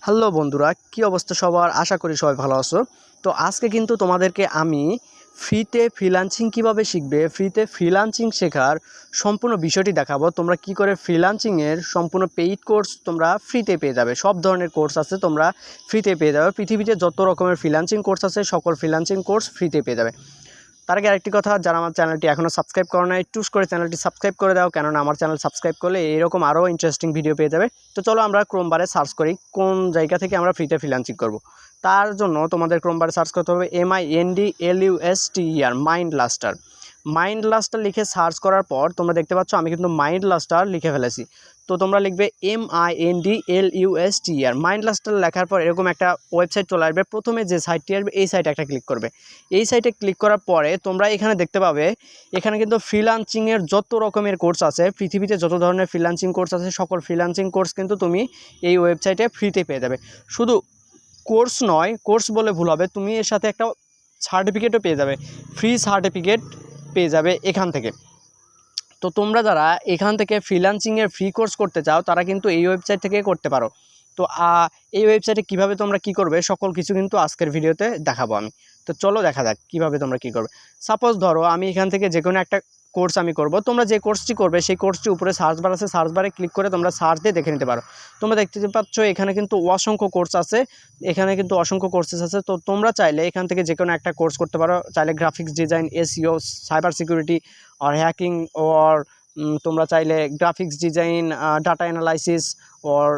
Hello বন্ধুরা, কি অবস্থা সবার? আশা করি সবাই ভালো আছো। তো আজকে কিন্তু তোমাদেরকে আমি ফ্রিতে ফ্রিল্যান্সিং কিভাবে শিখবে, ফ্রিতে ফ্রিল্যান্সিং শেখার সম্পূর্ণ বিষয়টি দেখাবো। তোমরা কি করে ফ্রিল্যান্সিংয়ের সম্পূর্ণ পেইড কোর্স তোমরা ফ্রিতে পেয়ে যাবে। সব ধরনের কোর্স আছে, তোমরা ফ্রিতে পেয়ে যাবে। পৃথিবীতে যত রকমের ফ্রিল্যান্সিং কোর্স আছে সকল ফ্রিল্যান্সিং কোর্স ফ্রিতে পেয়ে যাবে। তার আগে আরেকটি কথা, যারা আমার চ্যানেলটি এখনও সাবস্ক্রাইব করো না, একটু করে চ্যানেলটি সাবস্ক্রাইব করে দাও, কেননা আমার চ্যানেল সাবস্ক্রাইব করলে এরকম আরও ইন্টারেস্টিং ভিডিও পেয়ে যাবে। তো চলো আমরা ক্রোম বারে সার্চ করি কোন জায়গা থেকে আমরা ফ্রিতে ফ্রিল্যান্সিং করব। তার জন্য তোমাদের ক্রোম বারে সার্চ করতে হবে MINDLUSTER, মাইন্ড লাস্টার। মাইন্ড লাস্টার লিখে সার্চ করার পর তোমরা দেখতে পাচ্ছ আমি কিন্তু মাইন্ড লাস্টার লিখে ফেলেছি। তো তোমরা লিখবে MINDLUSTER। মাইন্ড লাস্টার লেখার পর এরকম একটা ওয়েবসাইট চলে আসবে। প্রথমে যে সাইটটি আসবে এই সাইটে একটা ক্লিক করবে। এই সাইটে ক্লিক করার পরে তোমরা এখানে দেখতে পাবে, এখানে কিন্তু ফ্রিল্যান্সিংয়ের যত রকমের কোর্স আছে, পৃথিবীতে যত ধরনের ফ্রিল্যান্সিং কোর্স আছে সকল ফ্রিল্যান্সিং কোর্স কিন্তু তুমি এই ওয়েবসাইটে ফ্রিতে পেয়ে যাবে। শুধু কোর্স নয়, কোর্স বলে ভুল হবে, তুমি এর সাথে একটা সার্টিফিকেটও পেয়ে যাবে, ফ্রি সার্টিফিকেট পেয়ে যাবে এখান থেকে। তো তোমরা যারা এখান থেকে ফ্রিল্যান্সিংয়ের ফ্রি কোর্স করতে চাও তারা কিন্তু এই ওয়েবসাইট থেকে করতে পারো। তো এই ওয়েবসাইটে কিভাবে তোমরা কি করবে সকল কিছু কিন্তু আজকের ভিডিওতে দেখাবো আমি। তো চলো দেখা যাক কীভাবে তোমরা কি করবে। সাপোজ ধরো আমি এখান থেকে যে কোনো একটা কোর্স আমি করব। তোমরা যে কোর্সটি করবে সেই কোর্সটি উপরে সার্চ বার আছে, সার্চ বারে ক্লিক করে তোমরা সার্চ দিয়ে দেখে নিতে পারো। তোমরা দেখতে পাচ্ছ এখানে কিন্তু অসংখ্য কোর্স আছে, এখানে কিন্তু অসংখ্য কোর্সেস আছে। তো তোমরা চাইলে এখান থেকে যে কোনো একটা কোর্স করতে পারো। চাইলে graphics design, SEO, cyber security আর হ্যাকিং, ওর তোমরা চাইলে graphics design, data analysis or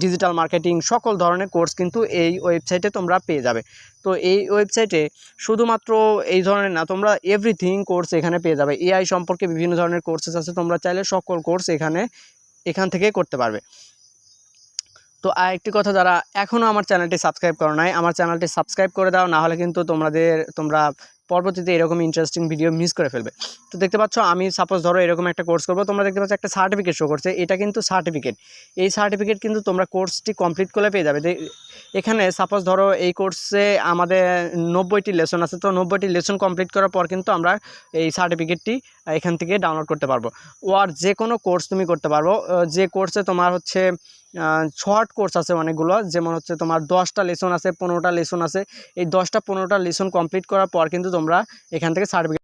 digital marketing, সকল ধরনের কোর্স কিন্তু এই ওয়েবসাইটে তোমরা পেয়ে যাবে। তো এই ওয়েবসাইটে শুধুমাত্র এই ধরনের না, তোমরা এভরিথিং কোর্স এখানে পেয়ে যাবে। AI সম্পর্কে বিভিন্ন ধরনের কোর্সেস আছে, তোমরা চাইলে সকল কোর্স এখান থেকে করতে পারবে। তো আরেকটি কথা, যারা এখনও আমার চ্যানেলটি সাবস্ক্রাইব করো নাই, আমার চ্যানেলটি সাবস্ক্রাইব করে দাও, নাহলে কিন্তু তোমরা পরবর্তীতে এরকম ইন্টারেস্টিং ভিডিও মিস করে ফেলবে। তো দেখতে পাচ্ছ আমি সাপোজ ধরো এরকম একটা কোর্স করবো, তোমরা দেখতে পাচ্ছ একটা সার্টিফিকেট শো করছে, এটা কিন্তু সার্টিফিকেট। এই সার্টিফিকেট কিন্তু তোমরা কোর্সটি কমপ্লিট করে পেয়ে যাবে। এখানে সাপোজ ধরো এই কোর্সে আমাদের 90টি লেসন আছে, তো 90টি লেসন কমপ্লিট করার পর কিন্তু আমরা এই সার্টিফিকেটটি এখান থেকে ডাউনলোড করতে পারবো। আর যে কোনো কোর্স তুমি করতে পারবো, যে কোর্সে তোমার হচ্ছে শর্ট কোর্স আছে অনেকগুলো, যেমন হচ্ছে তোমার 10টা লেসন আছে, 15টা লেসন আছে। এই 10টা 15টা লেসন কমপ্লিট করার পর কিন্তু তোমরা এখান থেকে সার্টিফিকেট